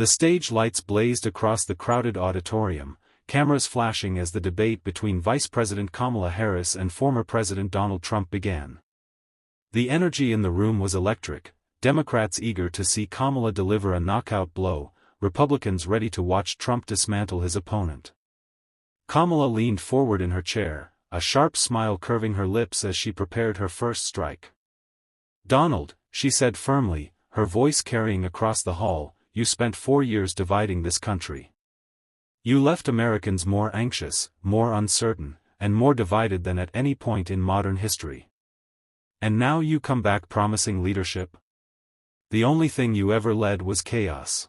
The stage lights blazed across the crowded auditorium, cameras flashing as the debate between Vice President Kamala Harris and former President Donald Trump began. The energy in the room was electric, Democrats eager to see Kamala deliver a knockout blow, Republicans ready to watch Trump dismantle his opponent. Kamala leaned forward in her chair, a sharp smile curving her lips as she prepared her first strike. "Donald," she said firmly, her voice carrying across the hall, "you spent 4 years dividing this country. You left Americans more anxious, more uncertain, and more divided than at any point in modern history. And now you come back promising leadership? The only thing you ever led was chaos."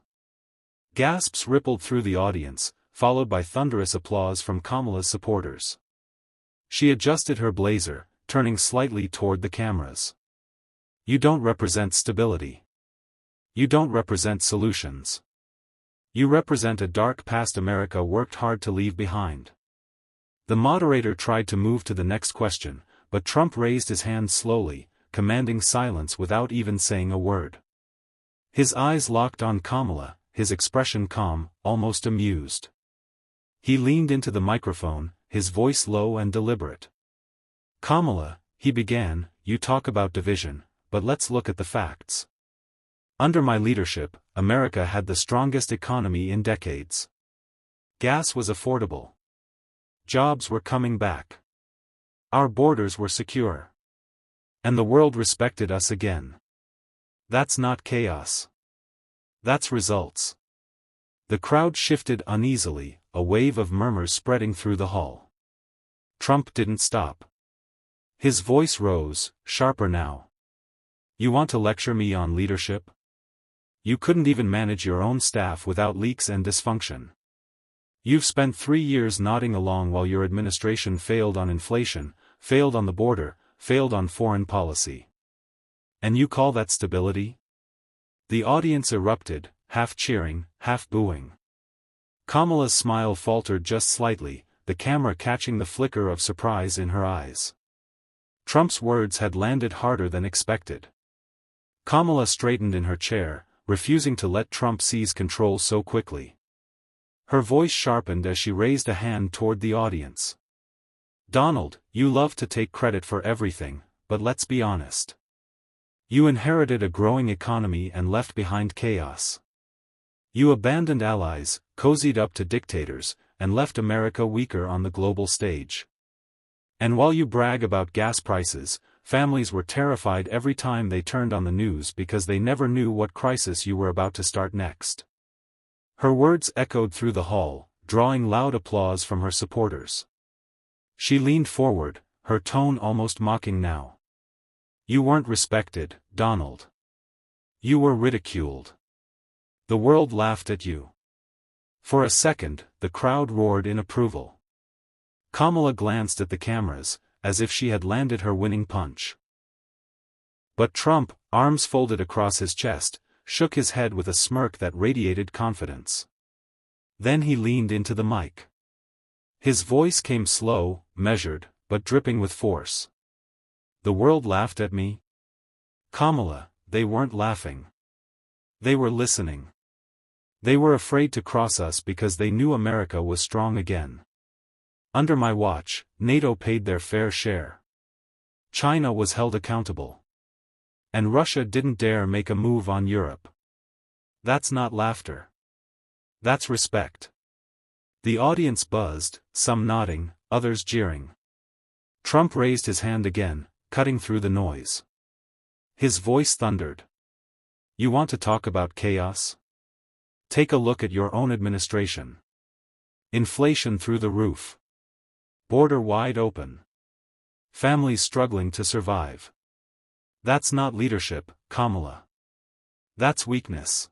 Gasps rippled through the audience, followed by thunderous applause from Kamala's supporters. She adjusted her blazer, turning slightly toward the cameras. "You don't represent stability. You don't represent solutions. You represent a dark past America worked hard to leave behind." The moderator tried to move to the next question, but Trump raised his hand slowly, commanding silence without even saying a word. His eyes locked on Kamala, his expression calm, almost amused. He leaned into the microphone, his voice low and deliberate. "Kamala," he began, "you talk about division, but let's look at the facts. Under my leadership, America had the strongest economy in decades. Gas was affordable. Jobs were coming back. Our borders were secure. And the world respected us again. That's not chaos. That's results." The crowd shifted uneasily, a wave of murmurs spreading through the hall. Trump didn't stop. His voice rose, sharper now. "You want to lecture me on leadership? You couldn't even manage your own staff without leaks and dysfunction. You've spent 3 years nodding along while your administration failed on inflation, failed on the border, failed on foreign policy. And you call that stability?" The audience erupted, half cheering, half booing. Kamala's smile faltered just slightly, the camera catching the flicker of surprise in her eyes. Trump's words had landed harder than expected. Kamala straightened in her chair, refusing to let Trump seize control so quickly. Her voice sharpened as she raised a hand toward the audience. "Donald, you love to take credit for everything, but let's be honest. You inherited a growing economy and left behind chaos. You abandoned allies, cozied up to dictators, and left America weaker on the global stage. And while you brag about gas prices, families were terrified every time they turned on the news because they never knew what crisis you were about to start next." Her words echoed through the hall, drawing loud applause from her supporters. She leaned forward, her tone almost mocking now. "You weren't respected, Donald. You were ridiculed. The world laughed at you." For a second, the crowd roared in approval. Kamala glanced at the cameras, as if she had landed her winning punch. But Trump, arms folded across his chest, shook his head with a smirk that radiated confidence. Then he leaned into the mic. His voice came slow, measured, but dripping with force. "The world laughed at me? Kamala, they weren't laughing. They were listening. They were afraid to cross us because they knew America was strong again. Under my watch, NATO paid their fair share. China was held accountable. And Russia didn't dare make a move on Europe. That's not laughter. That's respect." The audience buzzed, some nodding, others jeering. Trump raised his hand again, cutting through the noise. His voice thundered. "You want to talk about chaos? Take a look at your own administration. Inflation through the roof. Border wide open. Families struggling to survive. That's not leadership, Kamala. That's weakness.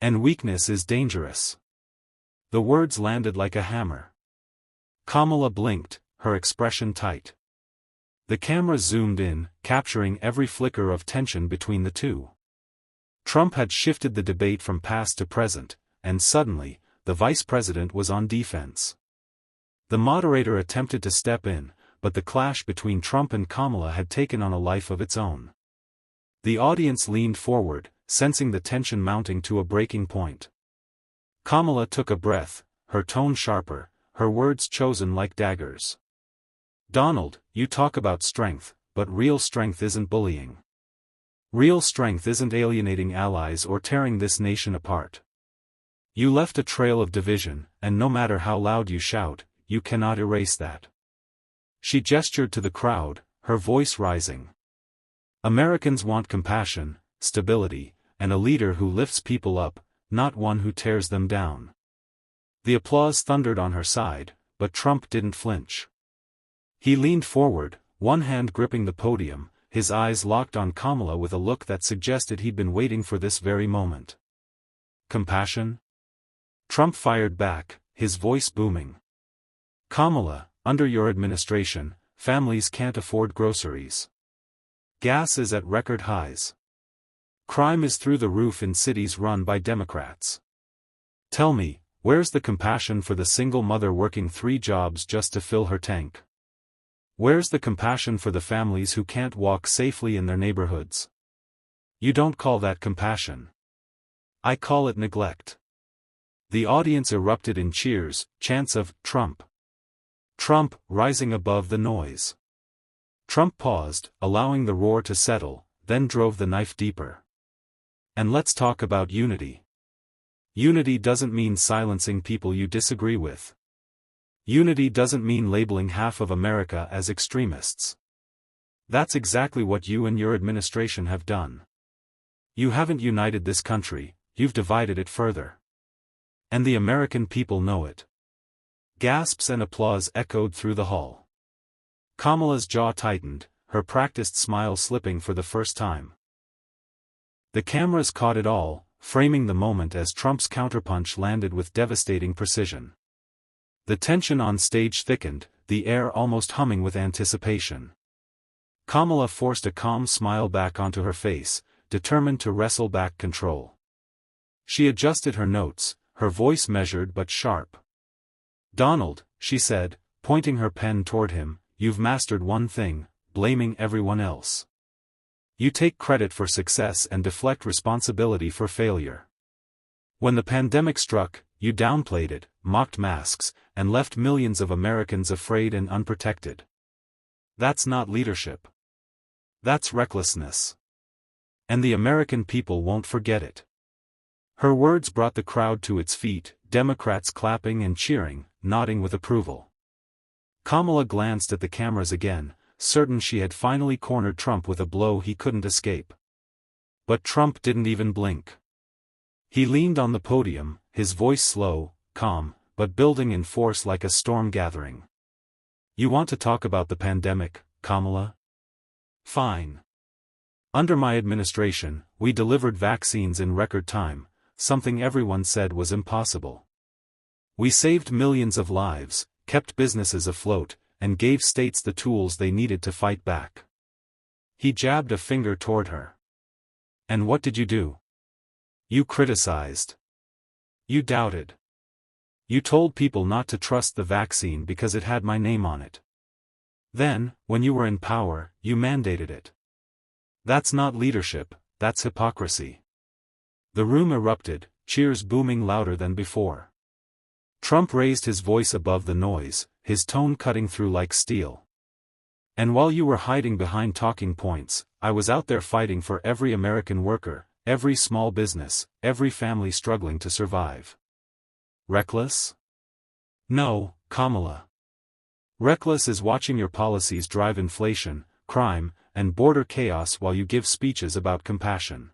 And weakness is dangerous." The words landed like a hammer. Kamala blinked, her expression tight. The camera zoomed in, capturing every flicker of tension between the two. Trump had shifted the debate from past to present, and suddenly, the vice president was on defense. The moderator attempted to step in, but the clash between Trump and Kamala had taken on a life of its own. The audience leaned forward, sensing the tension mounting to a breaking point. Kamala took a breath, her tone sharper, her words chosen like daggers. Donald, you talk about strength, but real strength isn't bullying. Real strength isn't alienating allies or tearing this nation apart. You left a trail of division, and no matter how loud you shout, you cannot erase that. She gestured to the crowd, her voice rising. Americans want compassion, stability, and a leader who lifts people up, not one who tears them down. The applause thundered on her side, but Trump didn't flinch. He leaned forward, one hand gripping the podium, his eyes locked on Kamala with a look that suggested he'd been waiting for this very moment. Compassion? Trump fired back, his voice booming. Kamala, under your administration, families can't afford groceries. Gas is at record highs. Crime is through the roof in cities run by Democrats. Tell me, where's the compassion for the single mother working 3 jobs just to fill her tank? Where's the compassion for the families who can't walk safely in their neighborhoods? You don't call that compassion. I call it neglect. The audience erupted in cheers, chants of Trump. Trump, rising above the noise. Trump paused, allowing the roar to settle, then drove the knife deeper. And let's talk about unity. Unity doesn't mean silencing people you disagree with. Unity doesn't mean labeling half of America as extremists. That's exactly what you and your administration have done. You haven't united this country, you've divided it further. And the American people know it. Gasps and applause echoed through the hall. Kamala's jaw tightened, her practiced smile slipping for the first time. The cameras caught it all, framing the moment as Trump's counterpunch landed with devastating precision. The tension on stage thickened, the air almost humming with anticipation. Kamala forced a calm smile back onto her face, determined to wrestle back control. She adjusted her notes, her voice measured but sharp. Donald, she said, pointing her pen toward him, you've mastered one thing, blaming everyone else. You take credit for success and deflect responsibility for failure. When the pandemic struck, you downplayed it, mocked masks, and left millions of Americans afraid and unprotected. That's not leadership. That's recklessness. And the American people won't forget it. Her words brought the crowd to its feet, Democrats clapping and cheering, nodding with approval. Kamala glanced at the cameras again, certain she had finally cornered Trump with a blow he couldn't escape. But Trump didn't even blink. He leaned on the podium, his voice slow, calm, but building in force like a storm gathering. You want to talk about the pandemic, Kamala? Fine. Under my administration, we delivered vaccines in record time, something everyone said was impossible. We saved millions of lives, kept businesses afloat, and gave states the tools they needed to fight back. He jabbed a finger toward her. And what did you do? You criticized. You doubted. You told people not to trust the vaccine because it had my name on it. Then, when you were in power, you mandated it. That's not leadership, that's hypocrisy. The room erupted, cheers booming louder than before. Trump raised his voice above the noise, his tone cutting through like steel. And while you were hiding behind talking points, I was out there fighting for every American worker, every small business, every family struggling to survive. Reckless? No, Kamala. Reckless is watching your policies drive inflation, crime, and border chaos while you give speeches about compassion.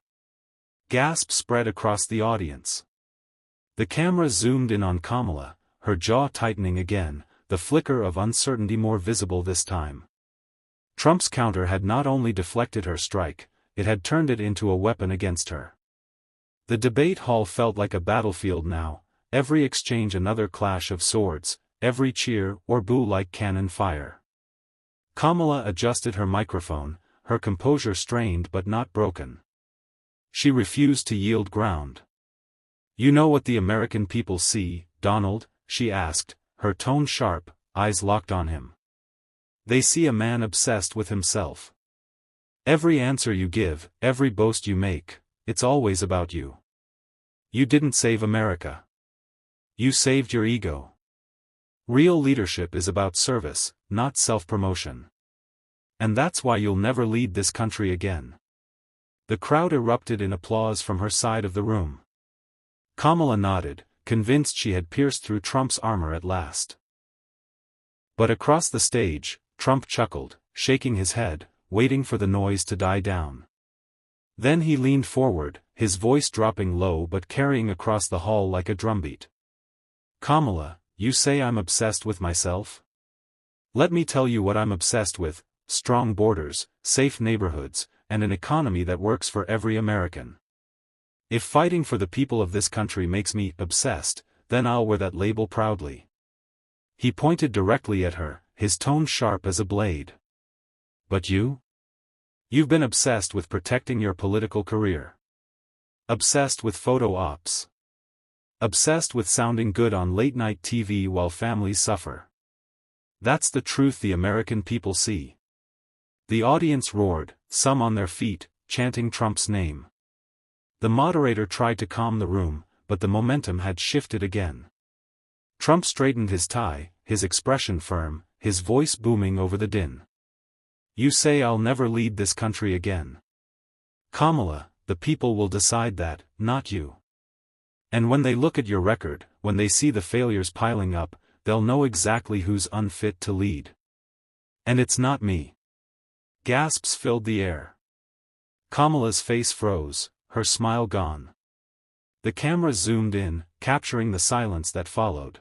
Gasps spread across the audience. The camera zoomed in on Kamala, her jaw tightening again, the flicker of uncertainty more visible this time. Trump's counter had not only deflected her strike, it had turned it into a weapon against her. The debate hall felt like a battlefield now, every exchange another clash of swords, every cheer or boo like cannon fire. Kamala adjusted her microphone, her composure strained but not broken. She refused to yield ground. You know what the American people see, Donald? She asked, her tone sharp, eyes locked on him. They see a man obsessed with himself. Every answer you give, every boast you make, it's always about you. You didn't save America. You saved your ego. Real leadership is about service, not self-promotion. And that's why you'll never lead this country again. The crowd erupted in applause from her side of the room. Kamala nodded, convinced she had pierced through Trump's armor at last. But across the stage, Trump chuckled, shaking his head, waiting for the noise to die down. Then he leaned forward, his voice dropping low but carrying across the hall like a drumbeat. Kamala, you say I'm obsessed with myself? Let me tell you what I'm obsessed with: strong borders, safe neighborhoods, and an economy that works for every American. If fighting for the people of this country makes me obsessed, then I'll wear that label proudly. He pointed directly at her, his tone sharp as a blade. But you? You've been obsessed with protecting your political career. Obsessed with photo ops. Obsessed with sounding good on late-night TV while families suffer. That's the truth the American people see. The audience roared, some on their feet, chanting Trump's name. The moderator tried to calm the room, but the momentum had shifted again. Trump straightened his tie, his expression firm, his voice booming over the din. You say I'll never lead this country again. Kamala, the people will decide that, not you. And when they look at your record, when they see the failures piling up, they'll know exactly who's unfit to lead. And it's not me. Gasps filled the air. Kamala's face froze, her smile gone. The camera zoomed in, capturing the silence that followed.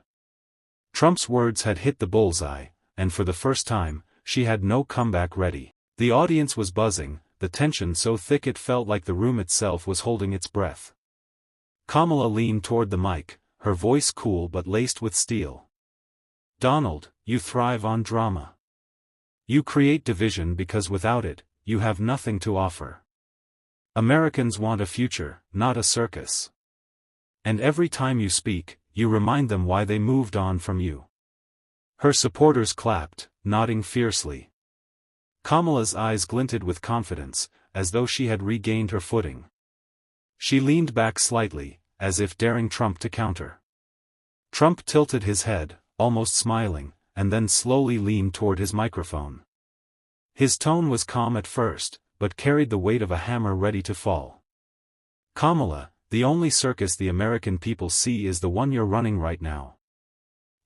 Trump's words had hit the bullseye, and for the first time, she had no comeback ready. The audience was buzzing, the tension so thick it felt like the room itself was holding its breath. Kamala leaned toward the mic, her voice cool but laced with steel. Donald, you thrive on drama. You create division because without it, you have nothing to offer. Americans want a future, not a circus. And every time you speak, you remind them why they moved on from you. Her supporters clapped, nodding fiercely. Kamala's eyes glinted with confidence, as though she had regained her footing. She leaned back slightly, as if daring Trump to counter. Trump tilted his head, almost smiling, and then slowly leaned toward his microphone. His tone was calm at first, but carried the weight of a hammer ready to fall. Kamala, the only circus the American people see is the one you're running right now.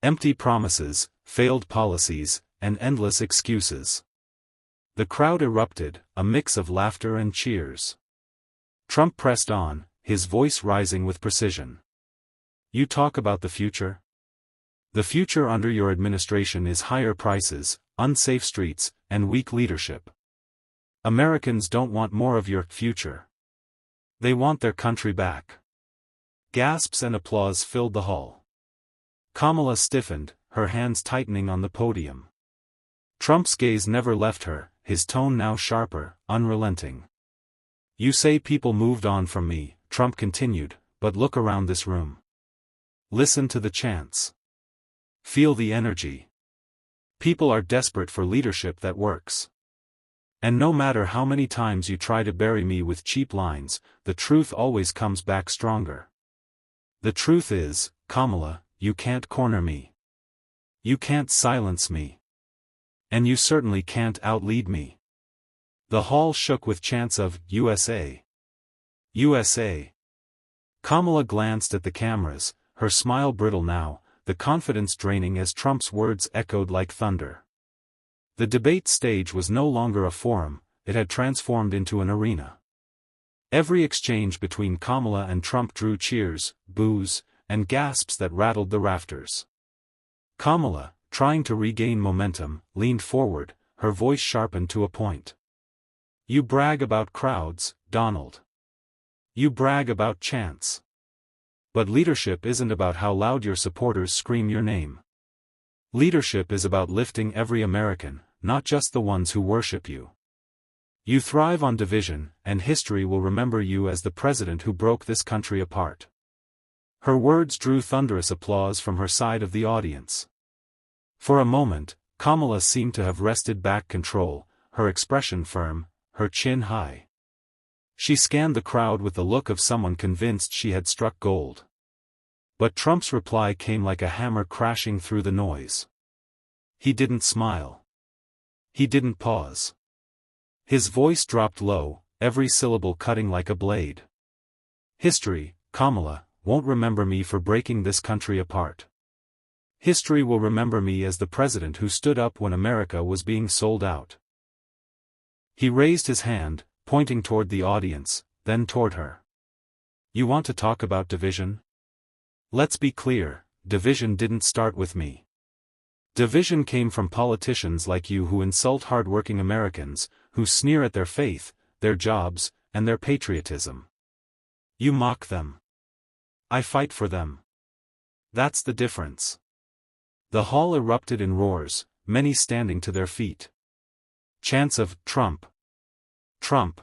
Empty promises, failed policies, and endless excuses. The crowd erupted, a mix of laughter and cheers. Trump pressed on, his voice rising with precision. You talk about the future? The future under your administration is higher prices, unsafe streets, and weak leadership. Americans don't want more of your future. They want their country back. Gasps and applause filled the hall. Kamala stiffened, her hands tightening on the podium. Trump's gaze never left her, his tone now sharper, unrelenting. You say people moved on from me, Trump continued, but look around this room. Listen to the chants. Feel the energy. People are desperate for leadership that works. And no matter how many times you try to bury me with cheap lines, the truth always comes back stronger. The truth is, Kamala, you can't corner me. You can't silence me. And you certainly can't outlead me. The hall shook with chants of, USA. USA. Kamala glanced at the cameras, her smile brittle now, the confidence draining as Trump's words echoed like thunder. The debate stage was no longer a forum, it had transformed into an arena. Every exchange between Kamala and Trump drew cheers, boos, and gasps that rattled the rafters. Kamala, trying to regain momentum, leaned forward, her voice sharpened to a point. You brag about crowds, Donald. You brag about chants. But leadership isn't about how loud your supporters scream your name. Leadership is about lifting every American, not just the ones who worship you. You thrive on division, and history will remember you as the president who broke this country apart. Her words drew thunderous applause from her side of the audience. For a moment, Kamala seemed to have wrested back control, her expression firm, her chin high. She scanned the crowd with the look of someone convinced she had struck gold. But Trump's reply came like a hammer crashing through the noise. He didn't smile. He didn't pause. His voice dropped low, every syllable cutting like a blade. History, Kamala, won't remember me for breaking this country apart. History will remember me as the president who stood up when America was being sold out. He raised his hand, pointing toward the audience, then toward her. You want to talk about division? Let's be clear, division didn't start with me. Division came from politicians like you who insult hard-working Americans, who sneer at their faith, their jobs, and their patriotism. You mock them. I fight for them. That's the difference. The hall erupted in roars, many standing to their feet. Chants of Trump. Trump.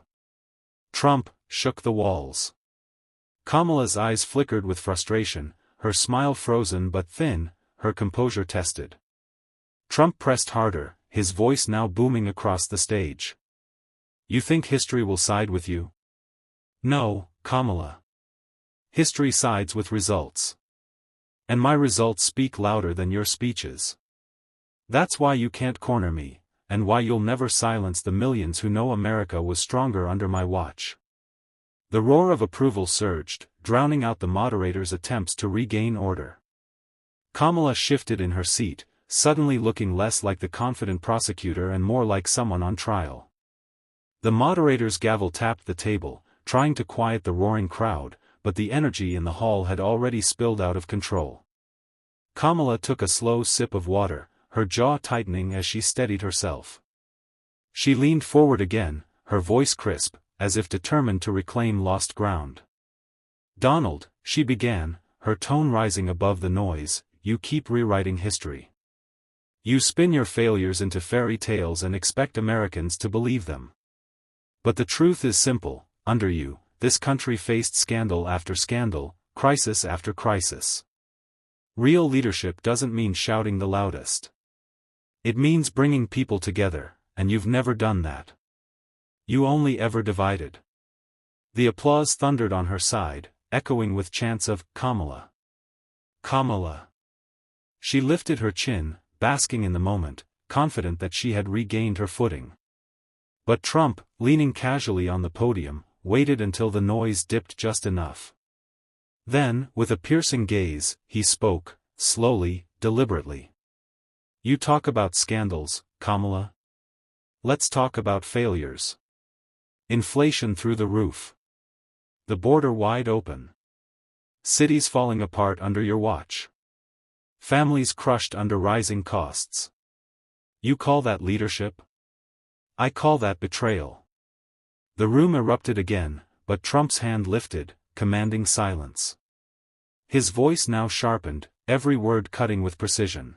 Trump shook the walls. Kamala's eyes flickered with frustration, her smile frozen but thin, her composure tested. Trump pressed harder, his voice now booming across the stage. You think history will side with you? No, Kamala. History sides with results. And my results speak louder than your speeches. That's why you can't corner me, and why you'll never silence the millions who know America was stronger under my watch. The roar of approval surged, drowning out the moderator's attempts to regain order. Kamala shifted in her seat, suddenly looking less like the confident prosecutor and more like someone on trial. The moderator's gavel tapped the table, trying to quiet the roaring crowd, but the energy in the hall had already spilled out of control. Kamala took a slow sip of water, her jaw tightening as she steadied herself. She leaned forward again, her voice crisp, as if determined to reclaim lost ground. Donald, she began, her tone rising above the noise, you keep rewriting history. You spin your failures into fairy tales and expect Americans to believe them. But the truth is simple, under you, this country faced scandal after scandal, crisis after crisis. Real leadership doesn't mean shouting the loudest. It means bringing people together, and you've never done that. You only ever divided. The applause thundered on her side, echoing with chants of Kamala. Kamala. She lifted her chin, basking in the moment, confident that she had regained her footing. But Trump, leaning casually on the podium, waited until the noise dipped just enough. Then, with a piercing gaze, he spoke, slowly, deliberately. You talk about scandals, Kamala? Let's talk about failures. Inflation through the roof. The border wide open. Cities falling apart under your watch. Families crushed under rising costs. You call that leadership? I call that betrayal. The room erupted again, but Trump's hand lifted, commanding silence. His voice now sharpened, every word cutting with precision.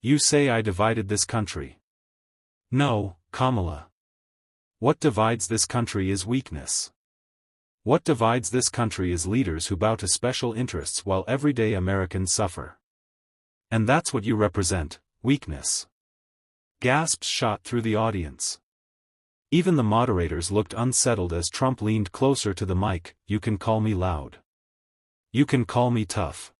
You say I divided this country. No, Kamala. What divides this country is weakness. What divides this country is leaders who bow to special interests while everyday Americans suffer. And that's what you represent, weakness. Gasps shot through the audience. Even the moderators looked unsettled as Trump leaned closer to the mic. You can call me loud. You can call me tough.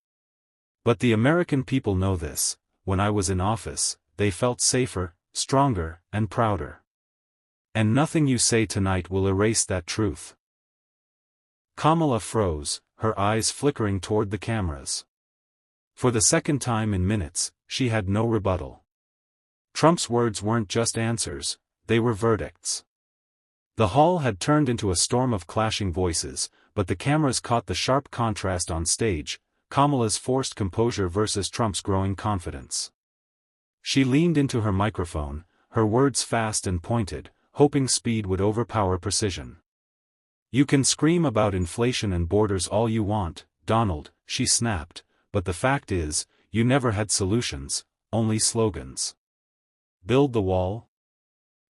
But the American people know this. When I was in office, they felt safer, stronger, and prouder. And nothing you say tonight will erase that truth. Kamala froze, her eyes flickering toward the cameras. For the second time in minutes, she had no rebuttal. Trump's words weren't just answers, they were verdicts. The hall had turned into a storm of clashing voices, but the cameras caught the sharp contrast on stage, Kamala's forced composure versus Trump's growing confidence. She leaned into her microphone, her words fast and pointed, hoping speed would overpower precision. You can scream about inflation and borders all you want, Donald, she snapped, but the fact is, you never had solutions, only slogans. Build the wall?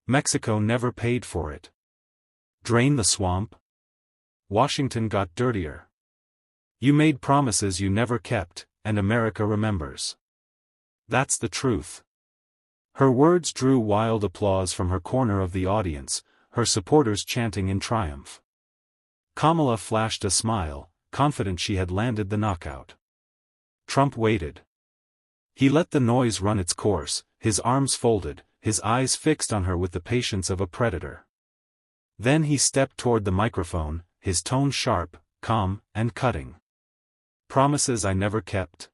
Mexico never paid for it. Drain the swamp? Washington got dirtier. You made promises you never kept, and America remembers. That's the truth. Her words drew wild applause from her corner of the audience, her supporters chanting in triumph. Kamala flashed a smile, confident she had landed the knockout. Trump waited. He let the noise run its course, his arms folded, his eyes fixed on her with the patience of a predator. Then he stepped toward the microphone, his tone sharp, calm, and cutting. "Promises I never kept,"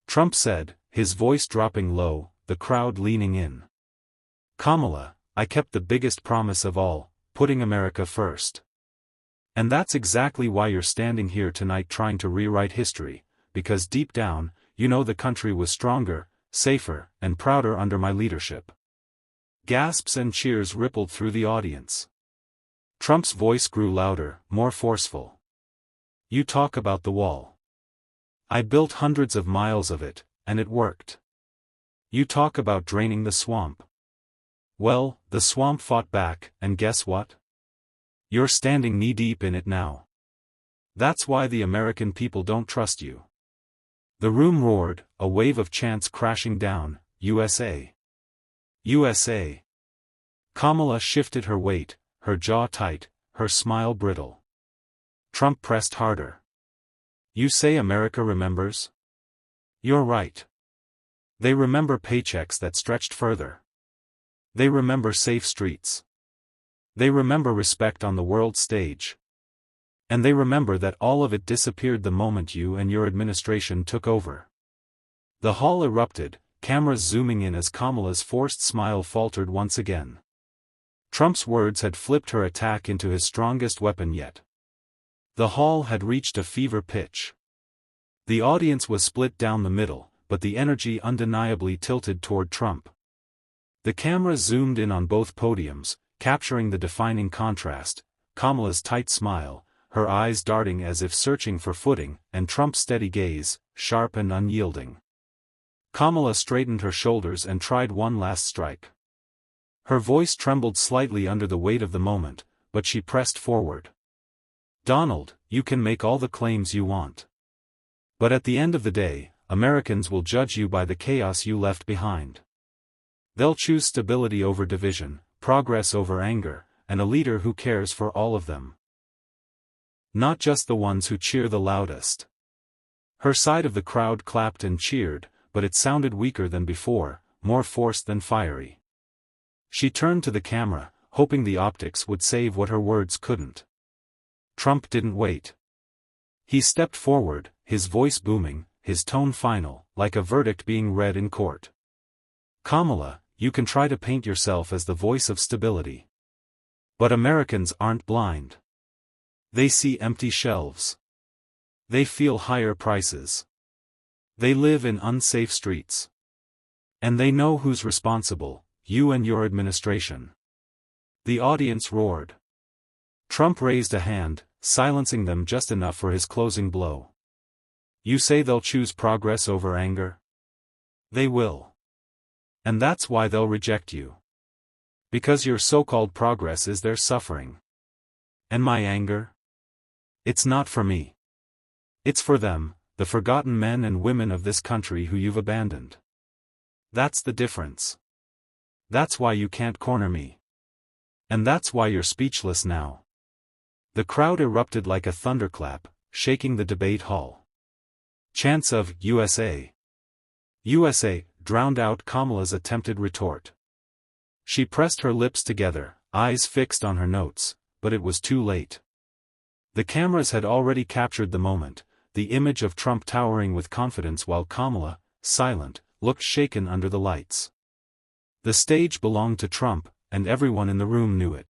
Trump said, his voice dropping low, the crowd leaning in. "Kamala, I kept the biggest promise of all, putting America first. And that's exactly why you're standing here tonight trying to rewrite history, because deep down, you know the country was stronger, safer, and prouder under my leadership." Gasps and cheers rippled through the audience. Trump's voice grew louder, more forceful. "You talk about the wall. I built hundreds of miles of it, and it worked. You talk about draining the swamp. Well, the swamp fought back, and guess what? You're standing knee-deep in it now. That's why the American people don't trust you." The room roared, a wave of chants crashing down, "USA! USA!" Kamala shifted her weight, her jaw tight, her smile brittle. Trump pressed harder. "You say America remembers? You're right. They remember paychecks that stretched further. They remember safe streets. They remember respect on the world stage. And they remember that all of it disappeared the moment you and your administration took over." The hall erupted, cameras zooming in as Kamala's forced smile faltered once again. Trump's words had flipped her attack into his strongest weapon yet. The hall had reached a fever pitch. The audience was split down the middle, but the energy undeniably tilted toward Trump. The camera zoomed in on both podiums, capturing the defining contrast: Kamala's tight smile, her eyes darting as if searching for footing, and Trump's steady gaze, sharp and unyielding. Kamala straightened her shoulders and tried one last strike. Her voice trembled slightly under the weight of the moment, but she pressed forward. "Donald, you can make all the claims you want. But at the end of the day, Americans will judge you by the chaos you left behind. They'll choose stability over division, progress over anger, and a leader who cares for all of them. Not just the ones who cheer the loudest." Her side of the crowd clapped and cheered, but it sounded weaker than before, more forced than fiery. She turned to the camera, hoping the optics would save what her words couldn't. Trump didn't wait. He stepped forward, his voice booming, his tone final, like a verdict being read in court. "Kamala, you can try to paint yourself as the voice of stability. But Americans aren't blind. They see empty shelves. They feel higher prices. They live in unsafe streets. And they know who's responsible, you and your administration." The audience roared. Trump raised a hand, silencing them just enough for his closing blow. "You say they'll choose progress over anger? They will. And that's why they'll reject you. Because your so-called progress is their suffering. And my anger? It's not for me. It's for them, the forgotten men and women of this country who you've abandoned. That's the difference. That's why you can't corner me. And that's why you're speechless now." The crowd erupted like a thunderclap, shaking the debate hall. Chants of "USA! USA!" drowned out Kamala's attempted retort. She pressed her lips together, eyes fixed on her notes, but it was too late. The cameras had already captured the moment, the image of Trump towering with confidence while Kamala, silent, looked shaken under the lights. The stage belonged to Trump, and everyone in the room knew it.